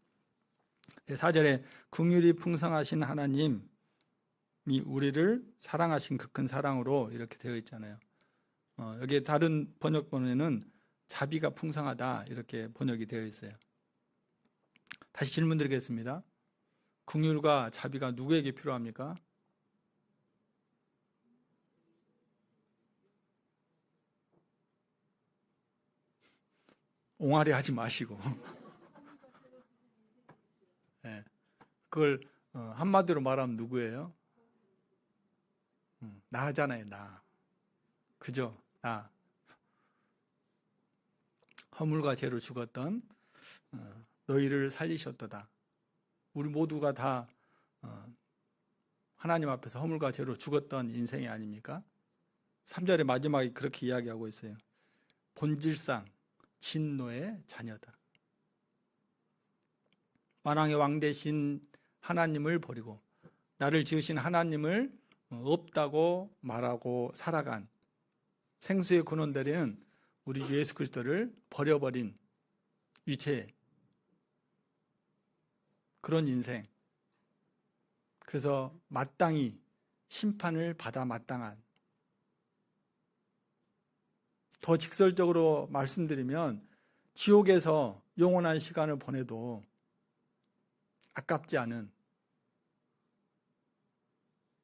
4절에 긍휼이 풍성하신 하나님이 우리를 사랑하신 그 큰 사랑으로 이렇게 되어 있잖아요. 여기에 다른 번역본에는 자비가 풍성하다 이렇게 번역이 되어 있어요. 다시 질문 드리겠습니다. 긍휼과 자비가 누구에게 필요합니까? 옹알이 하지 마시고 네, 그걸 한마디로 말하면 누구예요? 나잖아요. 나. 그죠? 나. 허물과 죄로 죽었던 너희를 살리셨도다. 우리 모두가 다 하나님 앞에서 허물과 죄로 죽었던 인생이 아닙니까? 3절의 마지막에 그렇게 이야기하고 있어요. 본질상 진노의 자녀다. 만왕의 왕 되신 하나님을 버리고 나를 지으신 하나님을 없다고 말하고 살아간 생수의 근원들은 우리 주 예수 그리스도를 버려버린 유체, 그런 인생. 그래서 마땅히 심판을 받아 마땅한, 더 직설적으로 말씀드리면 지옥에서 영원한 시간을 보내도 아깝지 않은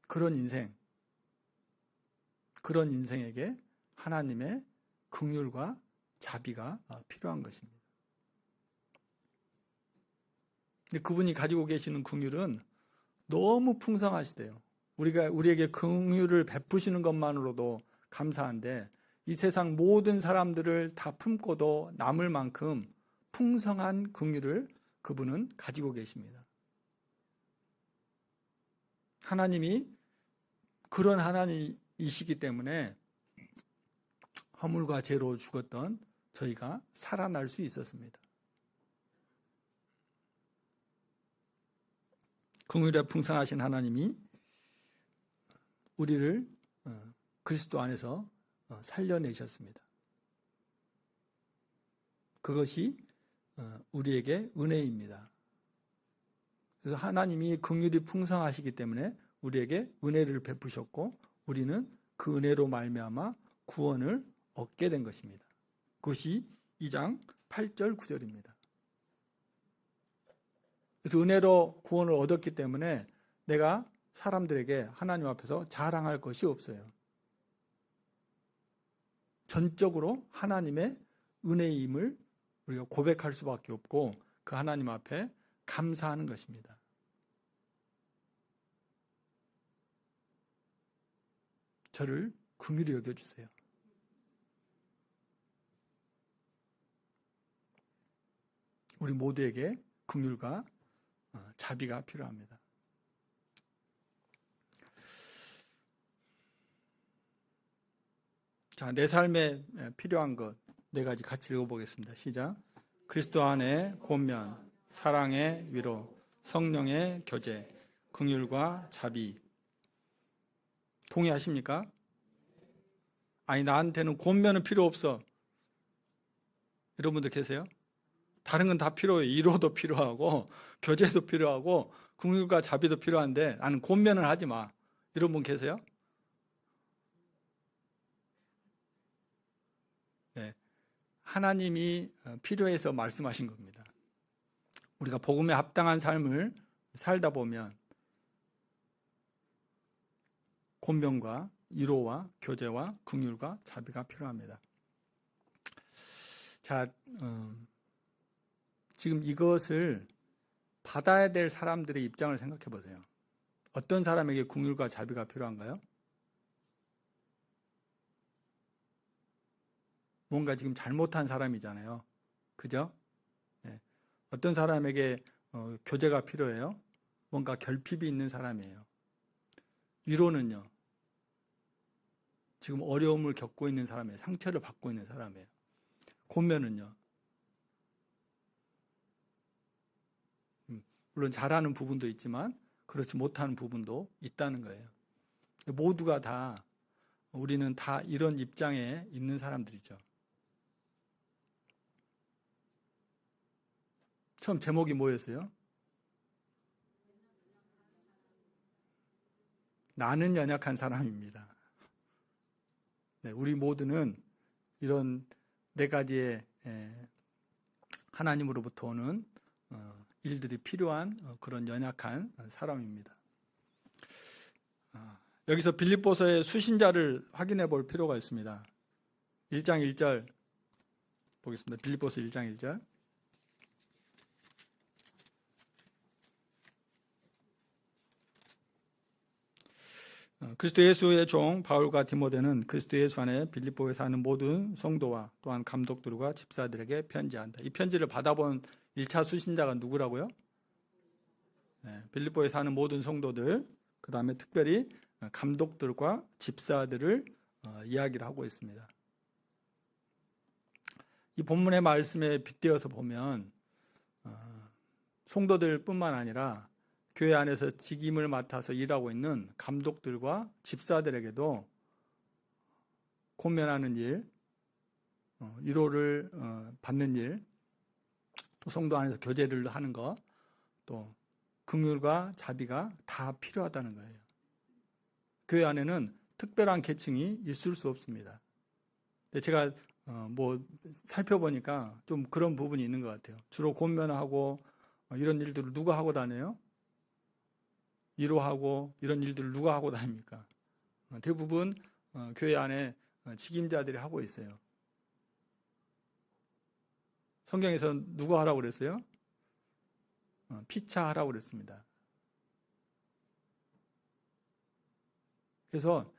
그런 인생, 그런 인생에게 하나님의 긍휼과 자비가 필요한 것입니다. 근데 그분이 가지고 계시는 긍휼은 너무 풍성하시대요. 우리에게 긍휼을 베푸시는 것만으로도 감사한데 이 세상 모든 사람들을 다 품고도 남을 만큼 풍성한 긍휼을 그분은 가지고 계십니다. 하나님이 그런 하나님이시기 때문에 허물과 죄로 죽었던 저희가 살아날 수 있었습니다. 긍휼에 풍성하신 하나님이 우리를 그리스도 안에서 살려내셨습니다. 그것이 우리에게 은혜입니다. 그래서 하나님이 긍휼이 풍성하시기 때문에 우리에게 은혜를 베푸셨고 우리는 그 은혜로 말미암아 구원을 얻게 된 것입니다. 그것이 2장 8절 9절입니다. 그래서 은혜로 구원을 얻었기 때문에 내가 사람들에게 하나님 앞에서 자랑할 것이 없어요. 전적으로 하나님의 은혜임을 우리가 고백할 수밖에 없고 그 하나님 앞에 감사하는 것입니다. 저를 긍휼히 여겨주세요. 우리 모두에게 긍휼과 자비가 필요합니다. 자, 내 삶에 필요한 것 4가지 같이 읽어보겠습니다. 시작. 그리스도 안에 권면, 사랑의 위로, 성령의 교제, 긍휼과 자비. 동의하십니까? 아니, 나한테는 권면은 필요 없어. 이런 분들 계세요? 다른 건 다 필요해요. 위로도 필요하고 교제도 필요하고 긍휼과 자비도 필요한데 나는 권면을 하지 마. 이런 분 계세요? 네, 하나님이 필요해서 말씀하신 겁니다. 우리가 복음에 합당한 삶을 살다 보면 권면과 위로와 교제와 긍휼과 자비가 필요합니다. 자, 지금 이것을 받아야 될 사람들의 입장을 생각해 보세요. 어떤 사람에게 긍휼과 자비가 필요한가요? 뭔가 지금 잘못한 사람이잖아요. 그죠? 네. 어떤 사람에게 교제가 필요해요? 뭔가 결핍이 있는 사람이에요. 위로는요? 지금 어려움을 겪고 있는 사람이에요. 상처를 받고 있는 사람이에요. 권면은요? 물론 잘하는 부분도 있지만 그렇지 못하는 부분도 있다는 거예요. 모두가 다, 우리는 다 이런 입장에 있는 사람들이죠. 처음 제목이 뭐였어요? 나는 연약한 사람입니다. 네, 우리 모두는 이런 4가지의 하나님으로부터 오는 일들이 필요한 그런 연약한 사람입니다. 여기서 빌립보서의 수신자를 확인해 볼 필요가 있습니다. 1장 1절 보겠습니다. 빌립보서 1장 1절. 그리스도 예수의 종 바울과 디모데는 그리스도 예수 안에 빌립보에 사는 모든 성도와 또한 감독들과 집사들에게 편지한다. 이 편지를 받아본 1차 수신자가 누구라고요? 빌립보에 사는 모든 성도들, 그 다음에 특별히 감독들과 집사들을 이야기를 하고 있습니다. 이 본문의 말씀에 빗대어서 보면 성도들뿐만 아니라 교회 안에서 직임을 맡아서 일하고 있는 감독들과 집사들에게도 권면하는 일, 위로를 받는 일, 또 성도 안에서 교제를 하는 것, 또 긍휼과 자비가 다 필요하다는 거예요. 교회 안에는 특별한 계층이 있을 수 없습니다. 근데 제가 살펴보니까 좀 그런 부분이 있는 것 같아요. 주로 권면하고 이런 일들을 누가 하고 다녀요? 위로하고 이런 일들을 누가 하고 다닙니까? 대부분 교회 안에 직임자들이 하고 있어요. 성경에서 누가 하라고 그랬어요? 피차하라고 그랬습니다. 그래서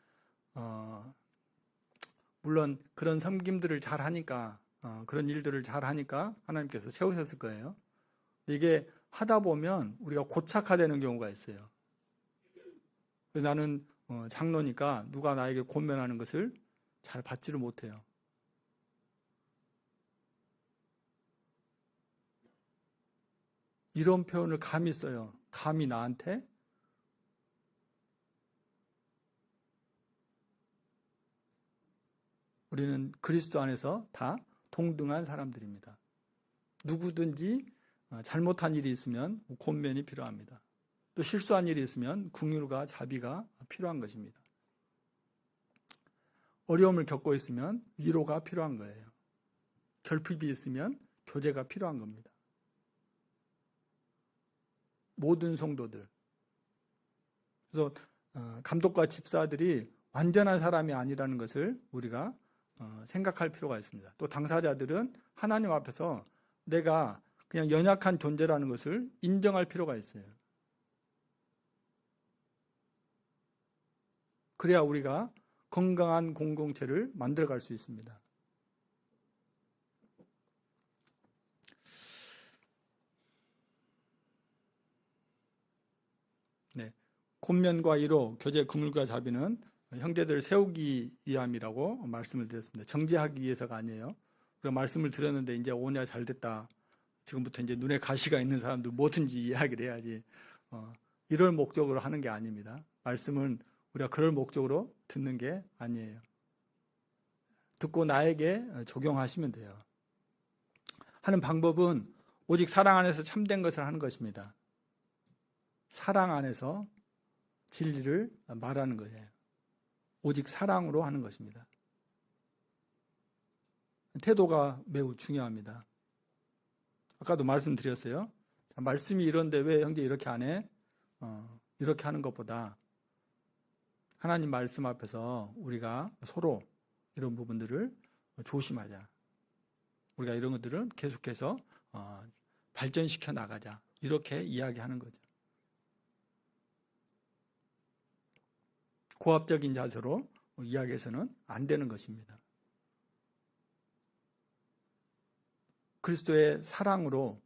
물론 그런 섬김들을 잘 하니까 그런 일들을 잘 하니까 하나님께서 세우셨을 거예요. 이게 하다 보면 우리가 고착화되는 경우가 있어요. 그래서 나는 장로니까 누가 나에게 권면하는 것을 잘 받지를 못해요. 이런 표현을 감히 써요. 감히 나한테? 우리는 그리스도 안에서 다 동등한 사람들입니다. 누구든지 잘못한 일이 있으면 권면이 필요합니다. 또 실수한 일이 있으면 긍휼과 자비가 필요한 것입니다. 어려움을 겪고 있으면 위로가 필요한 거예요. 결핍이 있으면 교제가 필요한 겁니다. 모든 성도들. 그래서 감독과 집사들이 완전한 사람이 아니라는 것을 우리가 생각할 필요가 있습니다. 또 당사자들은 하나님 앞에서 내가 그냥 연약한 존재라는 것을 인정할 필요가 있어요. 그래야 우리가 건강한 공동체를 만들어갈 수 있습니다. 네, 권면과 위로, 교제, 긍휼과 자비는 형제들을 세우기 위함이라고 말씀을 드렸습니다. 정죄하기 위해서가 아니에요. 우리가 말씀을 드렸는데 이제 오냐 잘됐다. 지금부터 이제 눈에 가시가 있는 사람들 뭐든지 이야기를 해야지. 이럴 목적으로 하는 게 아닙니다. 말씀은 우리가 그럴 목적으로 듣는 게 아니에요. 듣고 나에게 적용하시면 돼요. 하는 방법은 오직 사랑 안에서 참된 것을 하는 것입니다. 사랑 안에서 진리를 말하는 거예요. 오직 사랑으로 하는 것입니다. 태도가 매우 중요합니다. 아까도 말씀드렸어요. 말씀이 이런데 왜 형제 이렇게 안 해? 이렇게 하는 것보다 하나님 말씀 앞에서 우리가 서로 이런 부분들을 조심하자. 우리가 이런 것들은 계속해서 발전시켜 나가자. 이렇게 이야기하는 거죠. 고압적인 자세로 이야기해서는 안 되는 것입니다. 그리스도의 사랑으로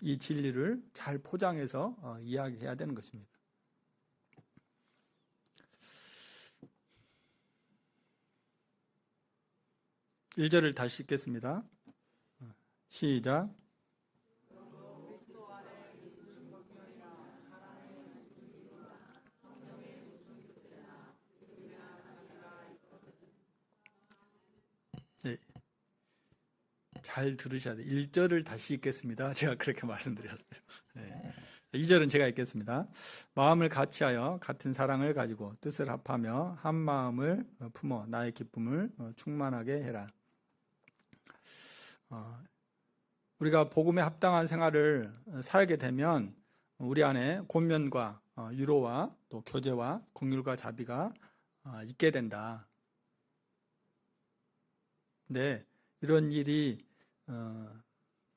이 진리를 잘 포장해서 이야기해야 되는 것입니다. 일 절을 다시 읽겠습니다. 시작. 네. 잘 들으셔야 돼요. 1절을 다시 읽겠습니다. 제가 그렇게 말씀드렸어요. 네. 2절은 제가 읽겠습니다. 마음을 같이하여 같은 사랑을 가지고 뜻을 합하며 한 마음을 품어 나의 기쁨을 충만하게 해라. 우리가 복음에 합당한 생활을 살게 되면 우리 안에 권면과 위로와 또 교제와 긍휼과 자비가 있게 된다. 근데 이런 일이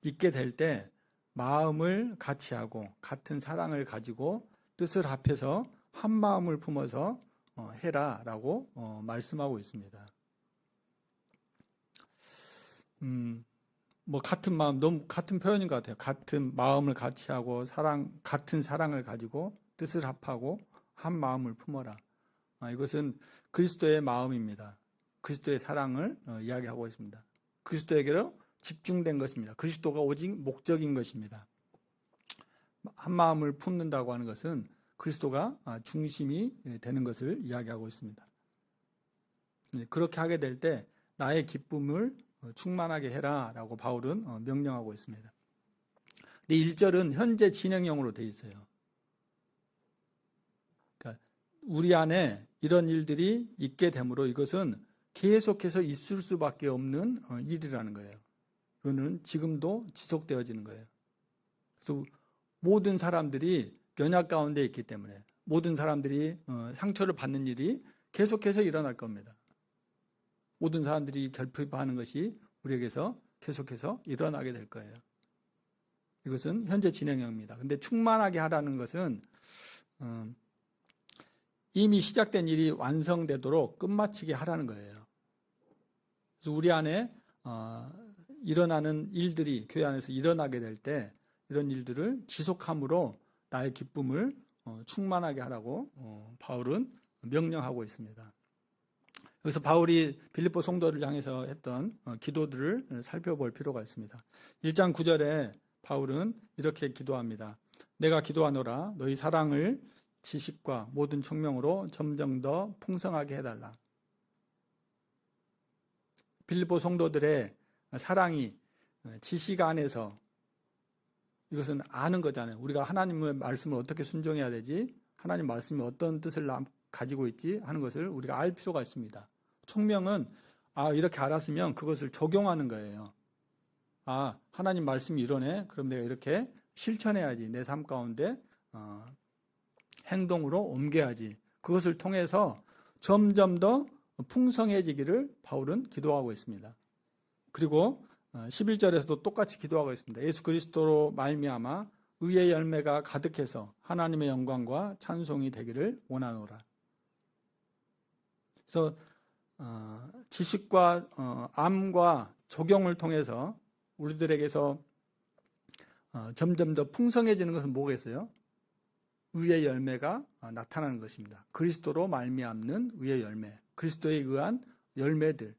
있게 될 때 마음을 같이 하고 같은 사랑을 가지고 뜻을 합해서 한 마음을 품어서 해라라고 말씀하고 있습니다. 뭐 같은 마음, 너무 같은 표현인 것 같아요. 같은 마음을 같이 하고 같은 사랑을 가지고 뜻을 합하고 한 마음을 품어라. 이것은 그리스도의 마음입니다. 그리스도의 사랑을 이야기하고 있습니다. 그리스도에게로 집중된 것입니다. 그리스도가 오직 목적인 것입니다. 한 마음을 품는다고 하는 것은 그리스도가 중심이 되는 것을 이야기하고 있습니다. 그렇게 하게 될 때 나의 기쁨을 충만하게 해라 라고 바울은 명령하고 있습니다. 근데 1절은 현재 진행형으로 되어 있어요. 그러니까 우리 안에 이런 일들이 있게 되므로 이것은 계속해서 있을 수밖에 없는 일이라는 거예요. 이거는 지금도 지속되어지는 거예요. 그래서 모든 사람들이 연약 가운데 있기 때문에 모든 사람들이 상처를 받는 일이 계속해서 일어날 겁니다. 모든 사람들이 결핍하는 것이 우리에게서 계속해서 일어나게 될 거예요. 이것은 현재 진행형입니다. 근데 충만하게 하라는 것은 이미 시작된 일이 완성되도록 끝마치게 하라는 거예요. 그래서 우리 안에 일어나는 일들이 교회 안에서 일어나게 될 때 이런 일들을 지속함으로 나의 기쁨을 충만하게 하라고 바울은 명령하고 있습니다. 여기서 바울이 빌립보 성도를 향해서 했던 기도들을 살펴볼 필요가 있습니다. 1장 9절에 바울은 이렇게 기도합니다. 내가 기도하노라 너희 사랑을 지식과 모든 총명으로 점점 더 풍성하게 해달라. 빌립보 성도들의 사랑이 지식 안에서 이것은 아는 거잖아요. 우리가 하나님의 말씀을 어떻게 순종해야 되지? 하나님 말씀이 어떤 뜻을 가지고 있지? 하는 것을 우리가 알 필요가 있습니다. 총명은 이렇게 알았으면 그것을 적용하는 거예요. 하나님 말씀이 이러네. 그럼 내가 이렇게 실천해야지. 내 삶 가운데 행동으로 옮겨야지. 그것을 통해서 점점 더 풍성해지기를 바울은 기도하고 있습니다. 그리고 11절에서도 똑같이 기도하고 있습니다. 예수 그리스도로 말미암아 의의 열매가 가득해서 하나님의 영광과 찬송이 되기를 원하노라. 그래서 지식과 암과 적용을 통해서 우리들에게서 점점 더 풍성해지는 것은 뭐겠어요? 의의 열매가 나타나는 것입니다. 그리스도로 말미암는 의의 열매, 그리스도에 의한 열매들,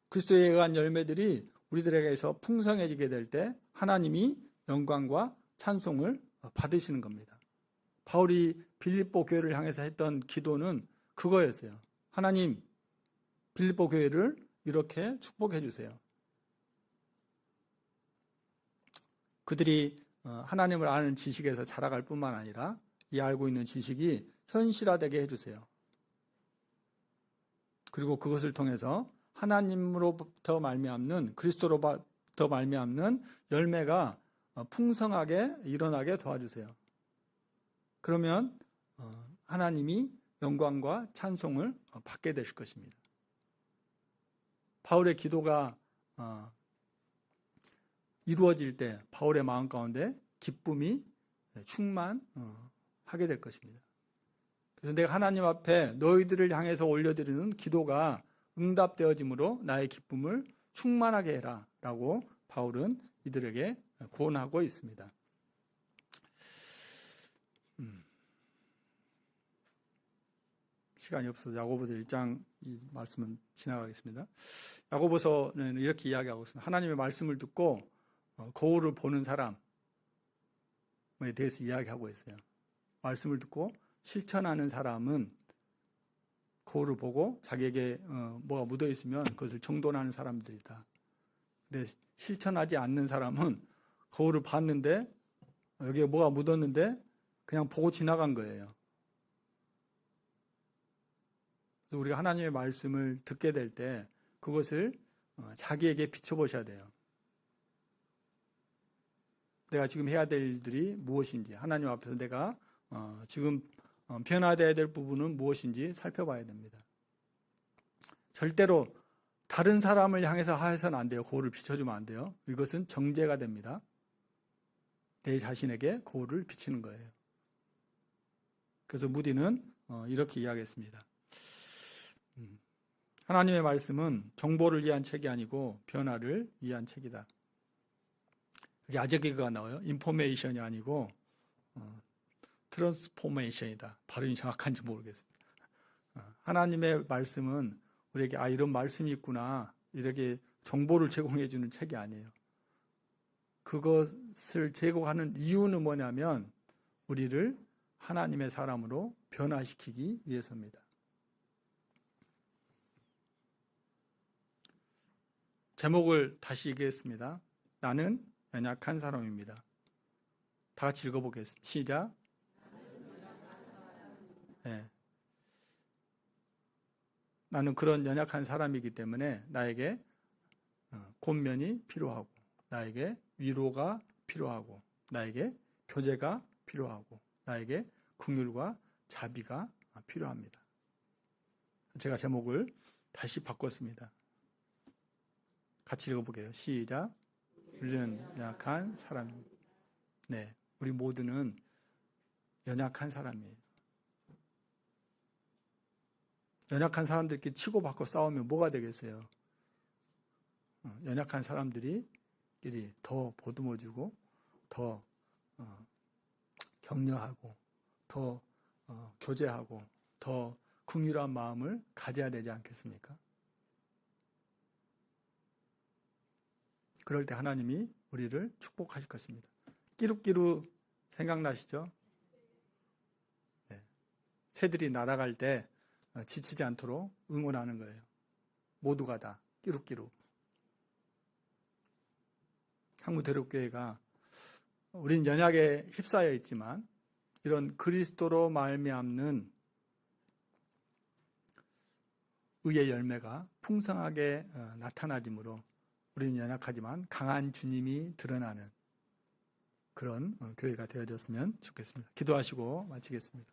그리스도에 의한 열매들이 우리들에게서 풍성해지게 될 때 하나님이 영광과 찬송을 받으시는 겁니다. 바울이 빌립보 교회를 향해서 했던 기도는 그거였어요. 하나님, 빌립보 교회를 이렇게 축복해 주세요. 그들이 하나님을 아는 지식에서 자라갈 뿐만 아니라 이 알고 있는 지식이 현실화되게 해주세요. 그리고 그것을 통해서 하나님으로부터 말미암는 그리스도로부터 말미암는 열매가 풍성하게 일어나게 도와주세요. 그러면 하나님이 영광과 찬송을 받게 되실 것입니다. 바울의 기도가 이루어질 때 바울의 마음 가운데 기쁨이 충만하게 될 것입니다. 그래서 내가 하나님 앞에 너희들을 향해서 올려드리는 기도가 응답되어짐으로 나의 기쁨을 충만하게 해라 라고 바울은 이들에게 권하고 있습니다. 시간이 없어서 야고보서 1장 이 말씀은 지나가겠습니다. 야고보서는 이렇게 이야기하고 있습니다. 하나님의 말씀을 듣고 거울을 보는 사람에 대해서 이야기하고 있어요. 말씀을 듣고 실천하는 사람은 거울을 보고 자기에게 뭐가 묻어 있으면 그것을 정돈하는 사람들이다. 근데 실천하지 않는 사람은 거울을 봤는데 여기에 뭐가 묻었는데 그냥 보고 지나간 거예요. 그래서 우리가 하나님의 말씀을 듣게 될 때 그것을 자기에게 비춰보셔야 돼요. 내가 지금 해야 될 일들이 무엇인지, 하나님 앞에서 내가 지금 변화되어야 될 부분은 무엇인지 살펴봐야 됩니다. 절대로 다른 사람을 향해서 해서는 안 돼요. 거울을 비춰주면 안 돼요. 이것은 정죄가 됩니다. 내 자신에게 거울을 비치는 거예요. 그래서 무디는 이렇게 이야기했습니다. 하나님의 말씀은 정보를 위한 책이 아니고 변화를 위한 책이다. 여기 아재개그가 나와요. 인포메이션이 아니고 트랜스포메이션이다. 발음이 정확한지 모르겠습니다. 하나님의 말씀은 우리에게 이런 말씀이 있구나, 이렇게 정보를 제공해 주는 책이 아니에요. 그것을 제공하는 이유는 뭐냐면 우리를 하나님의 사람으로 변화시키기 위해서입니다. 제목을 다시 얘기했습니다. 나는 연약한 사람입니다. 다 같이 읽어보겠습니다. 시작. 네. 나는 그런 연약한 사람이기 때문에 나에게 권면이 필요하고, 나에게 위로가 필요하고, 나에게 교제가 필요하고, 나에게 긍휼과 자비가 필요합니다. 제가 제목을 다시 바꿨습니다. 같이 읽어보게요. 시작. 우리는 연약한 사람입니다. 네, 우리 모두는 연약한 사람이에요. 연약한 사람들끼리 치고받고 싸우면 뭐가 되겠어요? 연약한 사람들이 더 보듬어주고, 더 격려하고, 더 교제하고, 더 긍휼한 마음을 가져야 되지 않겠습니까? 그럴 때 하나님이 우리를 축복하실 것입니다. 끼룩끼룩 생각나시죠? 네. 새들이 날아갈 때 지치지 않도록 응원하는 거예요. 모두가 다 끼룩끼룩. 상무대륙교회가 우린 연약에 휩싸여 있지만 이런 그리스도로 말미암는 의의 열매가 풍성하게 나타나므로 우리는 연약하지만 강한 주님이 드러나는 그런 교회가 되어졌으면 좋겠습니다. 기도하시고 마치겠습니다.